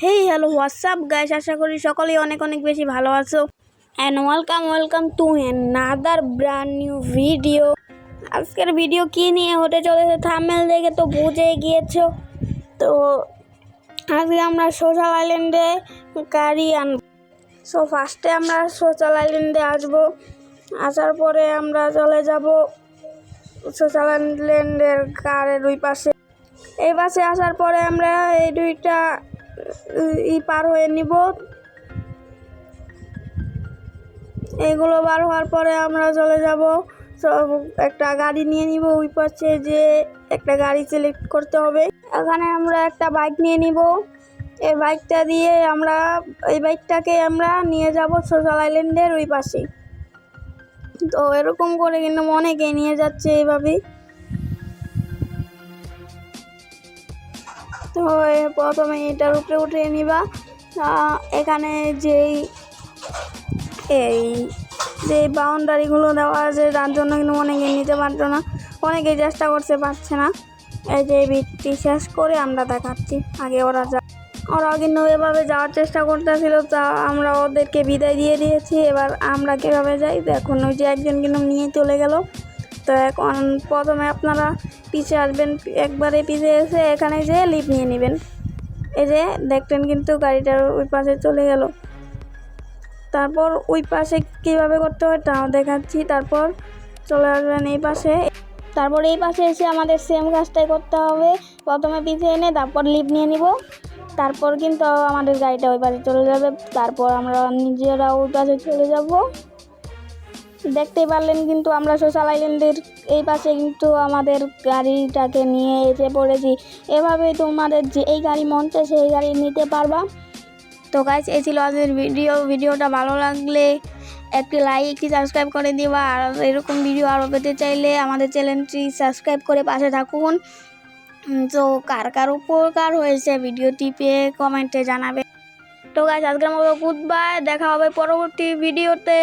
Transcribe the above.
Hey hello WhatsApp guys, আশা করি সকলেই অনেক অনেক বেশি ভালো আছো and welcome to another brand new video. আজকের ভিডিও কী নিয়ে হতে চলেছে থাম্বনেল দেখে তো বুঝে গিয়েছো। তো আজকে আমরা সোশ্যাল আইল্যান্ডে গাড়ি আনবো। সো ফার্স্টে আমরা সোশ্যাল আইল্যান্ডে আসবো, আসার পরে আমরা চলে যাব সোশ্যাল আইল্যান্ডের কারের ওই পাশে। এই পাশে আসার পরে আমরা এই দুইটা পার হয়ে নিব। এগুলো বার হওয়ার পরে আমরা চলে যাব, একটা গাড়ি নিয়ে নিব। ওই পাশে যে একটা গাড়ি সিলেক্ট করতে হবে, এখানে আমরা একটা বাইক নিয়ে নিব। এই বাইকটাকে আমরা নিয়ে যাব সোশ্যাল আইল্যান্ডের ওই পাশে। তো এরকম করে কিন্তু অনেকে নিয়ে যাচ্ছে এইভাবেই। তো প্রথমে এটার উপরে উঠিয়ে নিবা। এখানে যে বাউন্ডারিগুলো দেওয়া আছে তার জন্য কিন্তু অনেকে নিতে পারছো না, অনেকেই চেষ্টা করতে পারছে না। এই যে ভিত্তি শেষ করে আমরা দেখাচ্ছি, আগে ওরা কিন্তু এভাবে যাওয়ার চেষ্টা করতেছিল, তা আমরা ওদেরকে বিদায় দিয়ে দিয়েছি। এবার আমরা কীভাবে যাই দেখুন, ওই যে একজন কিন্তু নিয়ে চলে গেল। তো এখন প্রথমে আপনারা পিছিয়ে আসবেন, একবারে পিছিয়ে এসে এখানে যে লিফট নিয়ে নেবেন। এই যে দেখতেন কিন্তু গাড়িটার ওই পাশে চলে গেল। তারপর ওই পাশে কীভাবে করতে হয় তাও দেখাচ্ছি। তারপর চলে আসবেন এই পাশে, তারপর এই পাশে এসে আমাদের সেম কাজটাই করতে হবে। প্রথমে পিছিয়ে এনে তারপর লিফট নিয়ে নিব, তারপর কিন্তু আমাদের গাড়িটা ওই পাশে চলে যাবে। তারপর আমরা নিজেরা ওই পাশে চলে যাব। দেখতেই পারলেন কিন্তু আমরা সোশ্যাল আইল্যান্ডের এই পাশে কিন্তু আমাদের গাড়িটাকে নিয়ে এসে পড়েছি। এভাবেই তোমাদের যে এই গাড়ি মন চায় সেই গাড়ি নিতে পারবা। তো গাইস, এই ছিল আজকের ভিডিওটা ভালো লাগলে একটি লাইক, একটি সাবস্ক্রাইব করে দিবা। আর এরকম ভিডিও আরও পেতে চাইলে আমাদের চ্যানেলটি সাবস্ক্রাইব করে পাশে থাকুন। তো কার উপকার হয়েছে ভিডিওটি পেয়ে কমেন্টে জানাবে। তো গাইস, আজকের মতো গুড বাই, দেখা হবে পরবর্তী ভিডিওতে।